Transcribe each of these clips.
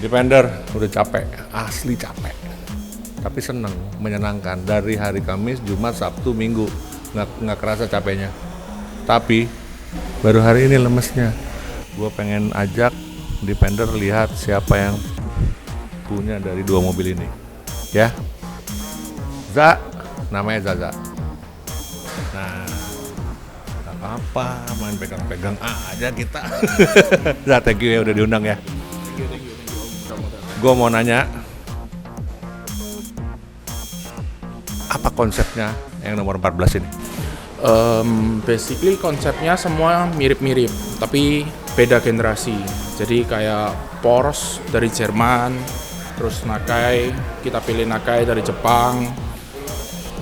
Defender udah capek, asli capek. Tapi seneng, menyenangkan. Dari hari Kamis, Jumat, Sabtu, Minggu nggak kerasa capeknya. Tapi baru hari ini lemesnya. Gue pengen ajak Defender lihat siapa yang punya dari dua mobil ini. Ya, namanya Zaza. Nah, nggak apa-apa, main pegang-pegang aja kita. Za, thank you ya udah diundang ya. Gue mau nanya, apa konsepnya yang nomor 14 ini? Basically konsepnya semua mirip-mirip, tapi beda generasi. Jadi kayak Porsche dari Jerman, terus Nakai, kita pilih Nakai dari Jepang.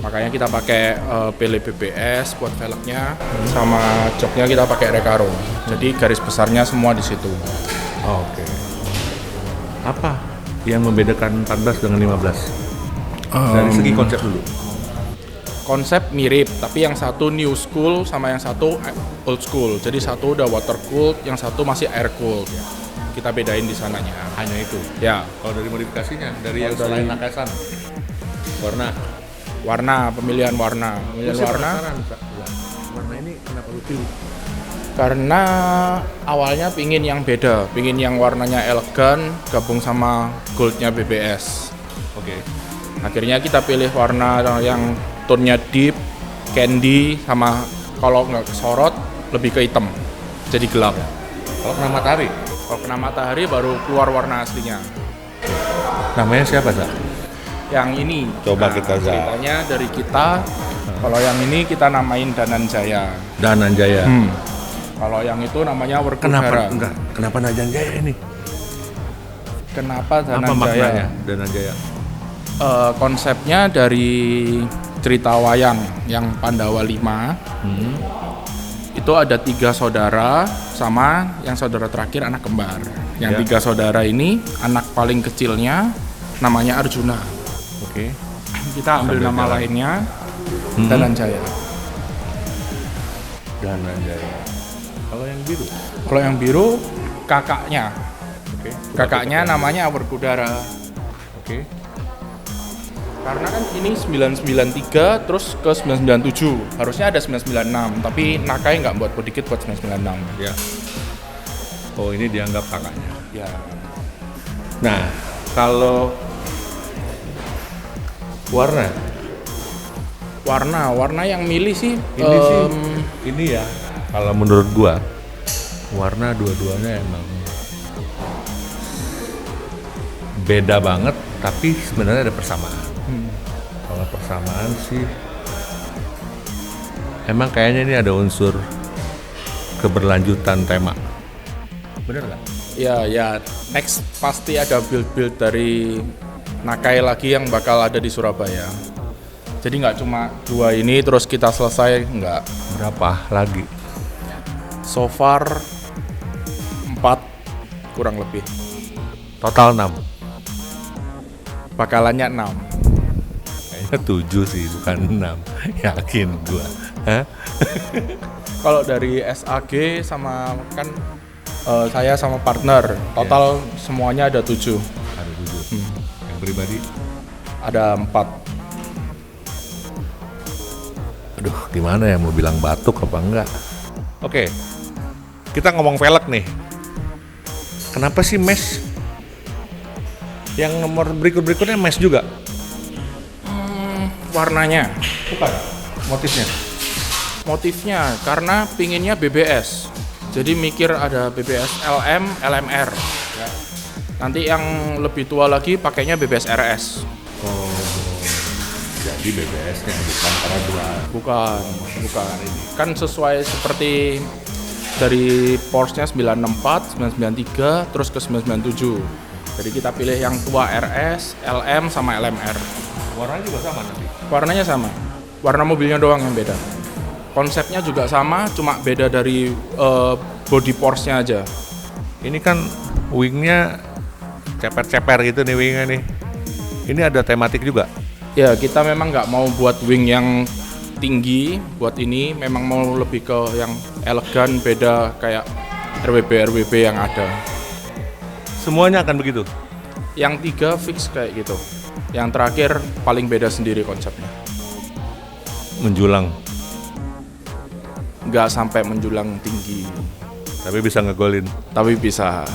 Makanya kita pakai pilih BBS buat velgnya, sama joknya kita pakai Recaro. Jadi garis besarnya semua di situ. Oke. Apa yang membedakan 14 dengan 15? Dari segi konsep dulu. Konsep mirip, tapi yang satu new school sama yang satu old school. Jadi satu udah water cooled, yang satu masih air cooled. Kita bedain di sananya. Hanya itu. Ya, Kalau dari modifikasinya, dari yang selain Nakasan, warna, pemilihan warna. Warna ini kenapa lu pilih? Karena awalnya pingin yang beda, pingin yang warnanya elegan gabung sama goldnya BBS. Oke. Akhirnya kita pilih warna yang tone-nya deep, candy, sama kalau nggak kesorot lebih ke hitam, jadi gelap. Kalau kena matahari, Kalau kena matahari baru keluar warna aslinya. namanya siapa, Za? Yang ini, Coba kita, Za. ceritanya dari kita. Kalau yang ini kita namain Dananjaya. Dananjaya. Kalau yang itu namanya Werkudara. Kenapa Dananjaya ini? Kenapa Apa Dananjaya? maknanya Dananjaya? Konsepnya dari cerita wayang yang Pandawa 5. Itu ada 3 saudara sama yang saudara terakhir anak kembar. Yang 3 saudara ini anak paling kecilnya namanya Arjuna. Oke. Kita ambil Sambil nama jalan. lainnya Dananjaya. Dananjaya. Kalau yang biru? Kalau yang biru kakaknya. Oke. Kakaknya namanya Werkudara. Oke. Karena kan ini 993 terus ke 997. Harusnya ada 996, tapi Nakai nggak buat dikit buat 996. Ya. Oh, ini dianggap kakaknya. Ya. Nah, kalau warna yang milih sih ini ya. Kalau menurut gua, warna dua-duanya emang beda banget, tapi sebenarnya ada persamaan. Kalau persamaan sih, emang kayaknya ini ada unsur keberlanjutan tema. Bener nggak? Ya, next pasti ada build dari Nakai lagi yang bakal ada di Surabaya. Jadi nggak cuma 2 ini terus kita selesai, nggak. Berapa lagi? So far 4 kurang lebih. Total 6. Bakalannya 6. Kayaknya 7 sih, bukan 6. Yakin gua. Hah? Kalau dari SAG sama kan saya sama partner, total semuanya ada 7. Ada 7. Yang pribadi? Ada 4. Aduh, gimana ya, mau bilang batuk apa enggak? Oke, kita ngomong velg nih. Kenapa sih mesh? Yang nomor berikutnya mesh juga? Warnanya, Bukan. Motifnya? motifnya karena pinginnya BBS. Jadi mikir ada BBS LM, LMR. Nanti yang lebih tua lagi pakainya BBS RS. Oh, jadi BBS-nya bukan karena dua. Bukan. Kan sesuai seperti dari Porsche-nya 964, 993, terus ke 997. Jadi kita pilih yang tua RS, LM, sama LMR. Warnanya juga sama nanti? Warnanya sama. Warna mobilnya doang yang beda. Konsepnya juga sama, cuma beda dari body Porsche-nya aja. Ini kan wingnya ceper-ceper gitu nih wingnya nih. Ini ada tematik juga? Ya, kita memang nggak mau buat wing yang tinggi. Buat ini memang mau lebih ke yang elegan, beda kayak RWB yang ada. Semuanya akan begitu? Yang 3 fix kayak gitu. Yang terakhir paling beda sendiri konsepnya. Menjulang, Nggak sampai menjulang tinggi, tapi bisa ngegolin. tapi bisa.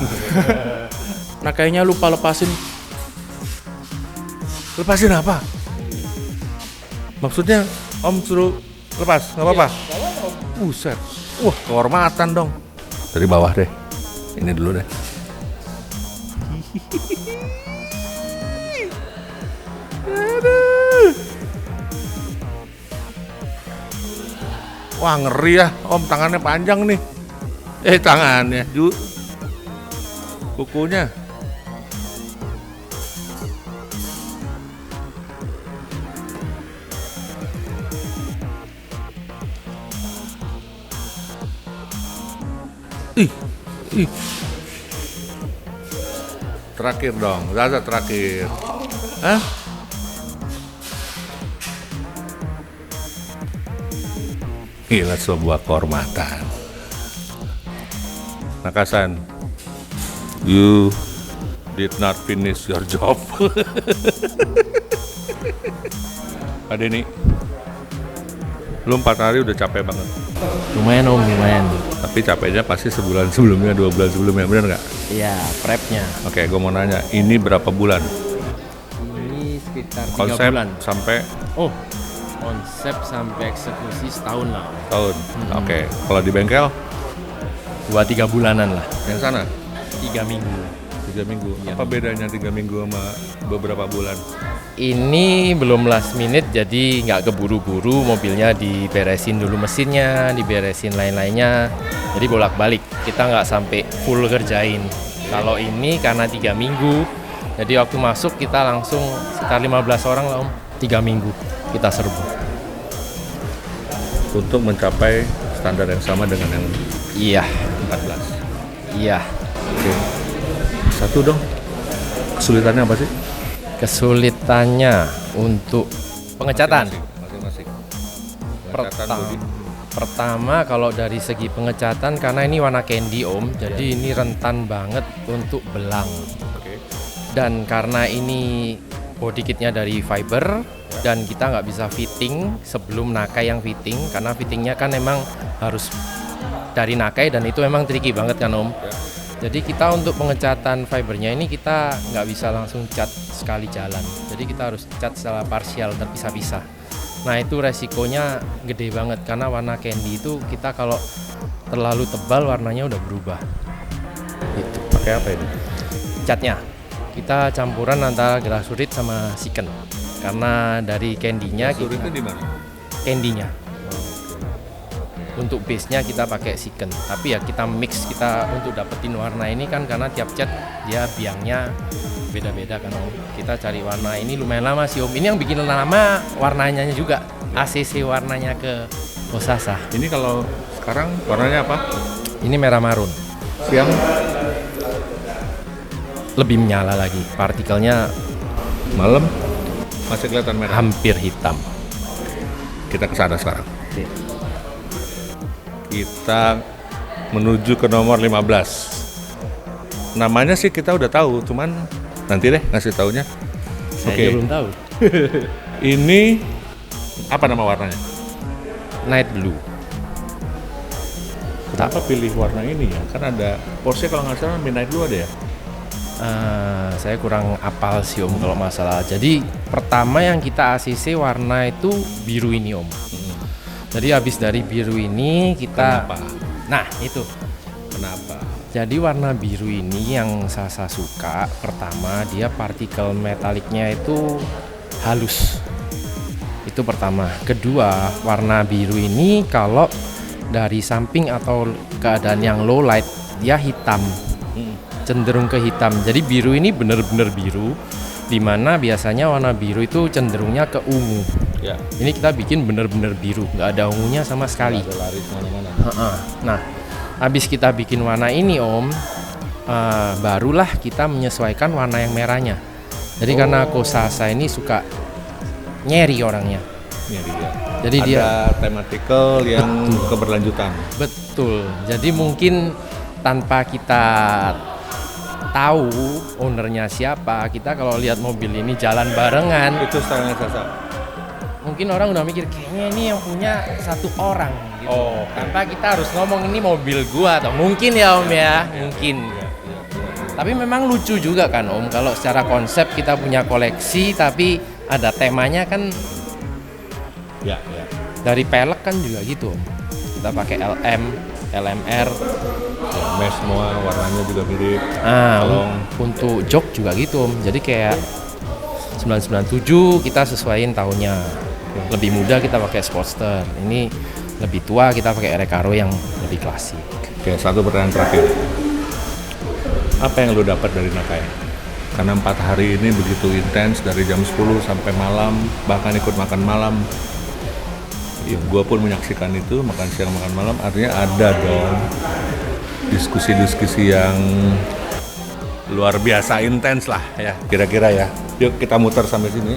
Nah kayaknya lupa lepasin. Lepasin apa? Maksudnya Om suruh lepas, nggak apa-apa? Buset, wah kehormatan dong. Dari bawah deh, ini dulu deh. Aduh. Wah ngeri ya, Om tangannya panjang nih. Tangannya, kukunya. Ih. Terakhir dong, Zaza terakhir. Hah? Gila sebuah kehormatan. Nakasan, you did not finish your job. Pak Denny, lu 4 hari udah capek banget. Lumayan Om, lumayan. Tapi capeknya pasti sebulan sebelumnya, 2 bulan sebelumnya, bener nggak? Iya, prepnya. Oke, gue mau nanya, ini berapa bulan? Ini sekitar 3 Konsep bulan. sampai Oh, konsep sampai eksekusi setahun lah. tahun. Oke, kalau di bengkel 2-3 bulanan lah. yang sana 3 minggu. 3 minggu. Apa bedanya 3 minggu sama beberapa bulan? Ini belum last minute, jadi nggak keburu-buru. Mobilnya diberesin dulu mesinnya, diberesin lain-lainnya. Jadi bolak-balik. Kita nggak sampai full kerjain. Kalau ini karena 3 minggu, jadi waktu masuk kita langsung sekitar 15 orang lah Om. 3 minggu kita serbu. Untuk mencapai standar yang sama dengan yang Iya, 14. iya. Oke. Satu dong. Kesulitannya apa sih? Kesulitannya untuk pengecatan. Masing-masing. Pengecatan bodi. Pertama kalau dari segi pengecatan, karena ini warna candy Om, jadi ini rentan banget untuk belang. Oke. Dan karena ini body kitnya dari fiber dan kita nggak bisa fitting sebelum Nakai yang fitting, karena fittingnya kan emang harus dari Nakai dan itu memang tricky banget kan Om. Ya. Jadi kita untuk pengecatan fibernya ini kita nggak bisa langsung cat sekali jalan. Jadi kita harus cat secara parsial terpisah-pisah. Nah itu resikonya gede banget karena warna candy itu kita kalau terlalu tebal warnanya udah berubah. Gitu. Pakai apa ini? Catnya kita campuran antara grasurit sama siken. Karena dari candy-nya Surutnya di mana? candy-nya. Untuk base-nya kita pakai siken, tapi ya kita mix kita untuk dapetin warna ini kan karena tiap cat dia biangnya beda-beda kan Om. Kita cari warna ini lumayan lama sih Om. Ini yang bikin lama warnanya juga. ACC warnanya ke Osasa. Ini kalau sekarang warnanya apa? Ini merah marun. Siang Lebih menyala lagi. Partikelnya malam masih kelihatan merah. hampir hitam. Kita ke sana sekarang. Kita menuju ke nomor 15. Namanya sih kita udah tahu, cuman nanti deh ngasih taunya. Saya Oke. aja belum tahu. Ini apa nama warnanya? Night blue. Kenapa pilih warna ini ya? Kan ada Porsche kalau nggak salah Midnight Blue ada ya? Saya kurang apal sih Om kalau masalah. Jadi pertama yang kita ACC warna itu biru ini Om. Jadi habis dari biru ini kita. Kenapa? Nah itu. Kenapa? Jadi warna biru ini yang saya suka. Pertama dia partikel metaliknya itu halus. Itu pertama. Kedua warna biru ini kalau dari samping atau keadaan yang low light dia hitam. Cenderung ke hitam. Jadi biru ini benar-benar biru, dimana biasanya warna biru itu cenderungnya ke ungu. Ya. Ini kita bikin benar-benar biru, nggak ada ungunya sama sekali. Ada lari kemana-mana. Nah, habis kita bikin warna ini Om, barulah kita menyesuaikan warna yang merahnya. Jadi karena Kosasa ini suka nyeri orangnya. Ini dia. Jadi Ada dia thematical yang keberlanjutan. betul. Jadi mungkin tanpa kita tahu ownernya siapa, kita kalau lihat mobil ini jalan barengan, Itu stylenya Sasa. mungkin orang udah mikir kayaknya ini yang punya satu orang gitu. Oh, Tanpa kita harus ngomong ini mobil gua atau mungkin ya Om ya, mungkin. Tapi memang lucu juga kan Om, kalau secara konsep kita punya koleksi tapi ada temanya kan. Ya. Dari pelek kan juga gitu Om. Kita pakai LM, LMR. Mesh semua warnanya juga mirip. Kalau untuk jok juga gitu Om. Jadi kayak 997 kita sesuaiin tahunnya. Lebih muda kita pakai Sportster. Ini lebih tua kita pakai Recaro yang lebih klasik. Oke, satu pertanyaan terakhir. Apa yang lu dapat dari Nakai? Karena 4 hari ini begitu intens dari jam 10 sampai malam, bahkan ikut makan malam. Ya, gua pun menyaksikan itu, makan siang, makan malam. Artinya ada dong diskusi-diskusi yang luar biasa intens lah ya, kira-kira ya. Yuk kita muter sampai sini.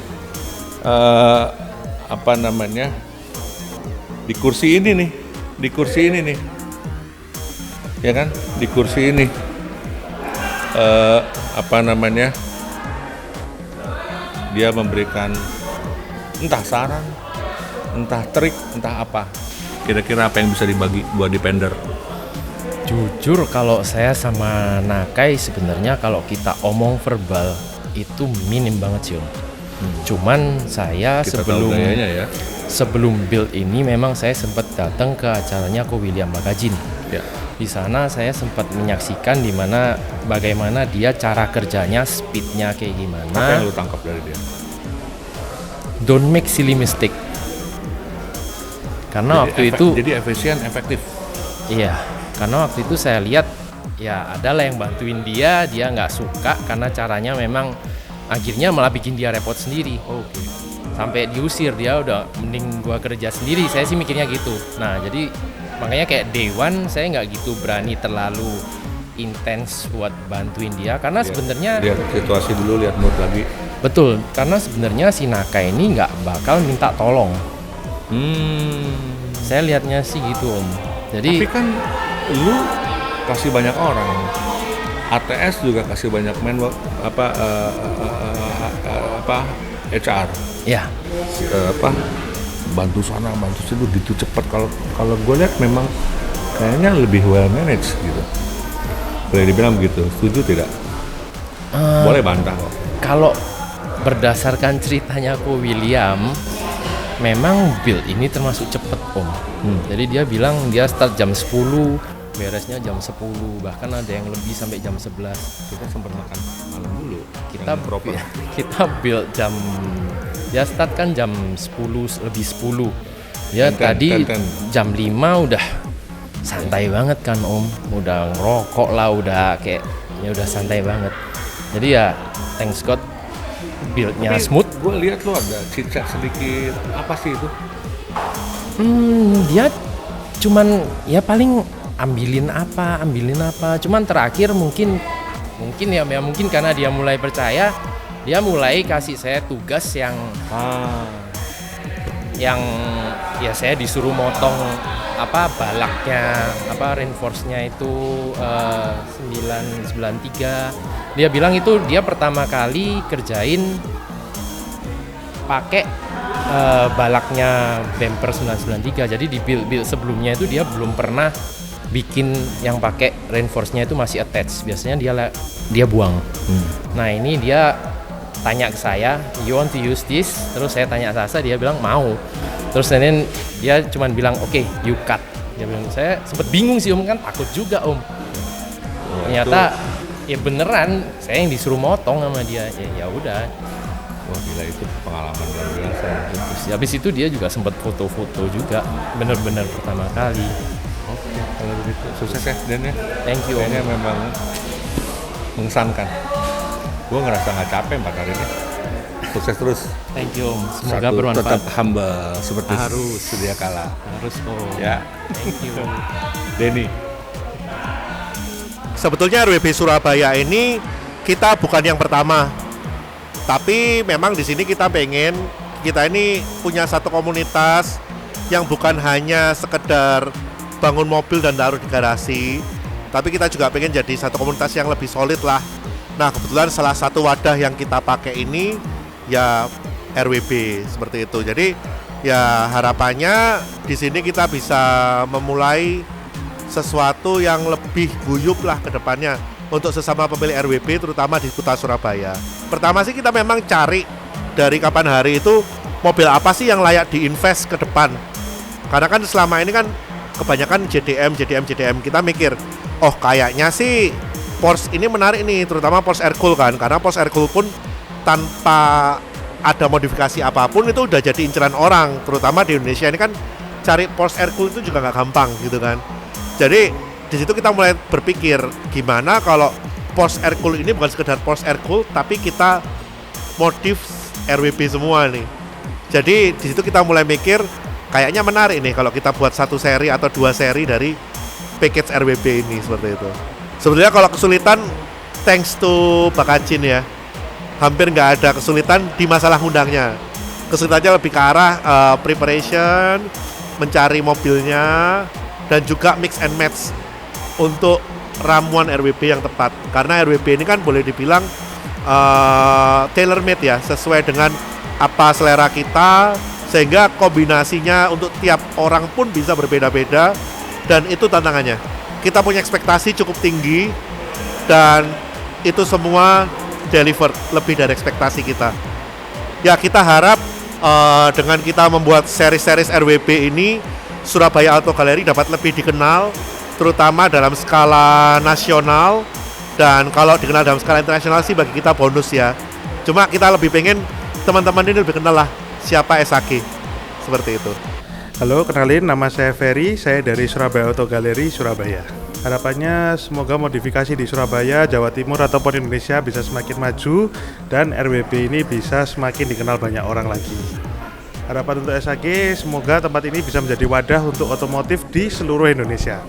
Apa namanya? Di kursi ini nih, ya kan? Di kursi ini. Apa namanya, dia memberikan entah saran, entah trik, entah apa. Kira-kira apa yang bisa dibagi buat Depender? Jujur kalau saya sama Nakai sebenarnya kalau kita omong verbal itu minim banget sih Om. Cuman saya Kita tahu gayanya ya. sebelum build ini memang saya sempat datang ke acaranya Ko William Magazine. Ya. Di sana saya sempat menyaksikan di mana bagaimana dia cara kerjanya, speednya kayak Apa gimana. yang lu tangkap dari dia? Don't make silly mistake. Karena waktu itu Jadi efisien, efektif. iya, karena waktu itu saya lihat ya adalah yang bantuin dia nggak suka karena caranya memang akhirnya malah bikin dia repot sendiri. Oke. Sampai diusir, dia udah mending gua kerja sendiri, saya sih mikirnya gitu. Nah jadi makanya kayak day one saya nggak gitu berani terlalu intens buat bantuin dia karena sebenarnya Lihat situasi dulu, lihat mood lagi. betul, karena sebenarnya si Naka ini nggak bakal minta tolong. Saya lihatnya sih gitu Om. Jadi Tapi kan lu kasih banyak orang. ATS juga kasih banyak HR. ya Bantu sana, bantu situ gitu cepat. Kalau gue lihat memang kayaknya lebih well managed gitu. Boleh dibilang begitu. Setuju tidak? Boleh bantah kok. kalau berdasarkan ceritanya Ko William, memang build ini termasuk cepet Om. Jadi dia bilang dia start jam 10, beresnya jam 10, bahkan ada yang lebih sampai jam 11. Kita sempat makan malam dulu. Kita Yang proper. kita build dia start kan jam 10 lebih 10. Ya 10, tadi 10. jam 5 udah santai banget kan Om. Udah ngerokok lah, udah kayak ya udah santai banget. Jadi ya thanks God build-nya smooth. Gue lihat lu ada chit-chat sedikit. Apa sih itu? Dia cuman ya paling ambilin apa. Cuman terakhir mungkin ya mungkin karena dia mulai percaya, dia mulai kasih saya tugas yang ya saya disuruh motong balaknya, reinforce-nya itu 993. Dia bilang itu dia pertama kali kerjain pakai balaknya bumper 993. Jadi di build sebelumnya itu dia belum pernah bikin yang pakai reinforce-nya itu masih attach. Biasanya dia buang. Nah, ini dia tanya ke saya, "You want to use this?" Terus saya tanya Sasa, dia bilang mau. Terus then dia cuman bilang, "Oke, you cut." Dia bilang, saya sempet bingung sih Om, kan takut juga Om. Ternyata ya beneran saya yang disuruh motong sama dia. Ya udah. Wah gila, itu pengalaman luar biasa. Terus habis itu dia juga sempat foto-foto juga, bener-bener pertama kali. Oke, kalau begitu sukses ya Dan ya. Thank you Om. Kayaknya memang mengesankan. Gue ngerasa nggak capek 4 hari ini. Sukses terus. Thank you Om. Semoga Satu, bermanfaat. tetap humble seperti Harus. sedia kala. Harus Om. Ya, Thank you. Denny. Sebetulnya RWB Surabaya ini kita bukan yang pertama, tapi memang di sini kita ini punya satu komunitas yang bukan hanya sekedar bangun mobil dan taruh di garasi, tapi kita juga pengen jadi satu komunitas yang lebih solid lah. Nah, kebetulan salah satu wadah yang kita pakai ini ya RWB seperti itu. Jadi ya harapannya di sini kita bisa memulai sesuatu yang lebih guyup lah ke depannya untuk sesama pemilik RWB terutama di kota Surabaya. Pertama sih kita memang cari dari kapan hari itu mobil apa sih yang layak diinvest ke depan. Karena kan selama ini kan kebanyakan JDM kita mikir, oh kayaknya sih Porsche ini menarik nih, terutama Porsche Aircool kan, karena Porsche Aircool pun tanpa ada modifikasi apapun itu udah jadi inceran orang, terutama di Indonesia ini kan cari Porsche Aircool itu juga nggak gampang gitu kan. Jadi di situ kita mulai berpikir gimana kalau Porsche Aircool ini bukan sekedar Porsche Aircool, tapi kita modif RWB semua nih. Jadi di situ kita mulai mikir kayaknya menarik nih kalau kita buat satu seri atau dua seri dari package RWB ini seperti itu. Sebenarnya kalau kesulitan thanks to Bakajin ya, hampir nggak ada kesulitan di masalah undangnya. Kesulitannya lebih ke arah preparation, mencari mobilnya, dan juga mix and match untuk ramuan RWB yang tepat. Karena RWB ini kan boleh dibilang tailor made ya, sesuai dengan apa selera kita, sehingga kombinasinya untuk tiap orang pun bisa berbeda-beda, dan itu tantangannya. Kita punya ekspektasi cukup tinggi dan itu semua delivered lebih dari ekspektasi kita. Ya kita harap dengan kita membuat seri-seri RWB ini, Surabaya Auto Gallery dapat lebih dikenal, terutama dalam skala nasional, dan kalau dikenal dalam skala internasional sih bagi kita bonus ya. Cuma kita lebih pengen teman-teman ini lebih kenal lah siapa SAG, seperti itu. Halo, kenalin, nama saya Ferry, saya dari Surabaya Auto Gallery, Surabaya. Harapannya semoga modifikasi di Surabaya, Jawa Timur ataupun Indonesia bisa semakin maju dan RWB ini bisa semakin dikenal banyak orang lagi. Harapan untuk SAG, semoga tempat ini bisa menjadi wadah untuk otomotif di seluruh Indonesia.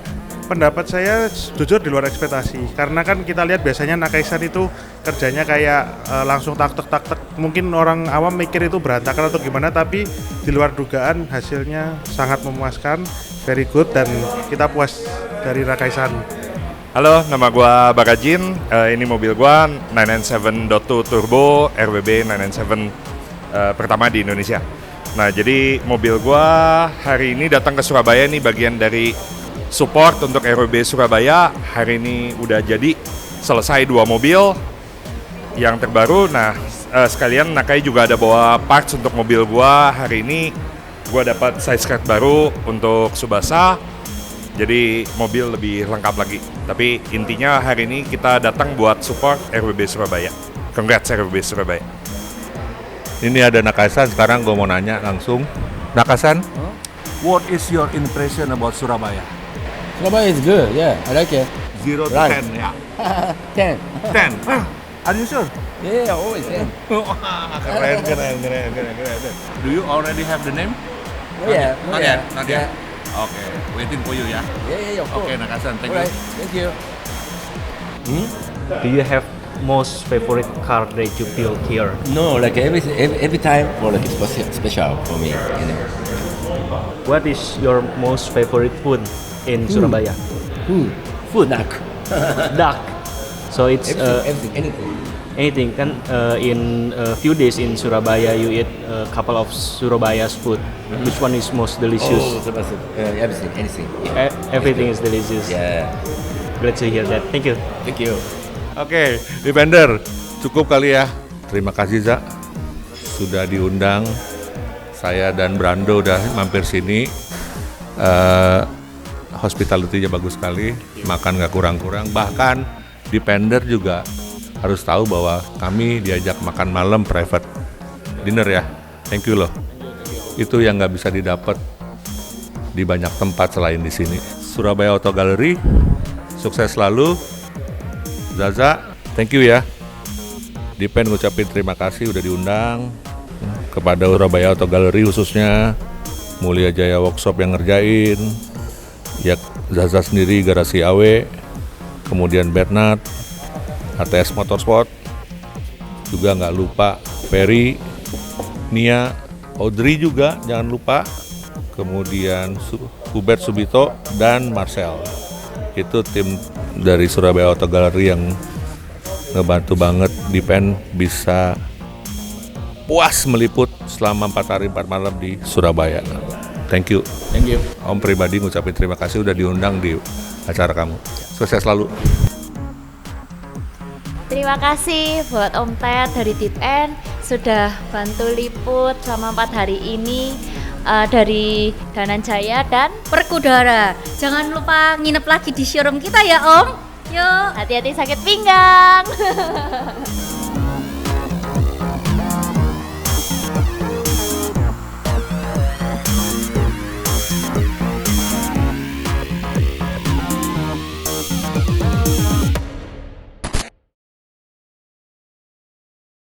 Pendapat saya jujur di luar ekspektasi, karena kan kita lihat biasanya Nakaisan itu kerjanya kayak langsung tak. Mungkin orang awam mikir itu berantakan atau gimana, tapi di luar dugaan hasilnya sangat memuaskan, very good, dan kita puas dari Nakaisan. Halo, nama gua Bakajin. Ini mobil gua 997.2 Turbo RWB 997 pertama di Indonesia. Nah, jadi mobil gua hari ini datang ke Surabaya, nih bagian dari support untuk RWB Surabaya. Hari ini udah jadi selesai 2 mobil yang terbaru. Nah, sekalian Nakai juga ada bawa parts untuk mobil gua. Hari ini gua dapat side skirt baru untuk Subasa. Jadi mobil lebih lengkap lagi. Tapi intinya hari ini kita datang buat support RWB Surabaya. Congrats RWB Surabaya. Ini ada Nakasan, sekarang gue mau nanya langsung. Nakasan, What is your impression about Surabaya? Surabaya is good, yeah, I like it. 0 to Right. 10, ya. 10. 10. Are you sure? Yeah, always 10. keren. Do you already have the name? Oh yeah, Not yet, not yet. Okay, waiting for you ya. Yeah, of course. Okay, Nakasan, thank Alright, you. thank you. Do you have most favorite car that you built here? No, like every time, well, like it's special for me, you know. What is your most favorite food in Surabaya? Food, duck. Duck. So it's Everything, anything. anything. Kan in a few days in Surabaya you eat a couple of Surabaya's food. Which one is most delicious? Everything, anything. Everything is delicious. Yeah, Glad to hear that. Thank you. thank you. Oke, Defender, cukup kali ya. Terima kasih Za, sudah diundang. Saya dan Brando udah mampir sini. Hospitality-nya bagus sekali, makan nggak kurang-kurang. Bahkan Defender juga harus tahu bahwa kami diajak makan malam private dinner ya. Thank you loh. Itu yang nggak bisa didapat di banyak tempat selain di sini. Surabaya Auto Gallery, sukses selalu. Zaza, thank you ya. Dipen ngucapin terima kasih udah diundang. Kepada Surabaya Auto Gallery khususnya, Mulia Jaya Workshop yang ngerjain, ya Zaza sendiri Garasi AW, kemudian Bernard, ATS Motorsport, juga nggak lupa Ferry, Nia, Audrey juga jangan lupa, kemudian Hubert Subito dan Marcel. Itu tim dari Surabaya Auto Gallery yang ngebantu banget Dipen bisa puas meliput selama 4 hari 4 malam di Surabaya. Thank you. Thank you. Om pribadi ngucapin terima kasih udah diundang di acara kamu. Sukses selalu. Terima kasih buat Om Ted dari Dipen sudah bantu liput selama 4 hari ini dari Dananjaya dan Perkudara. Jangan lupa nginep lagi di showroom kita ya Om. Yuk. hati-hati sakit pinggang.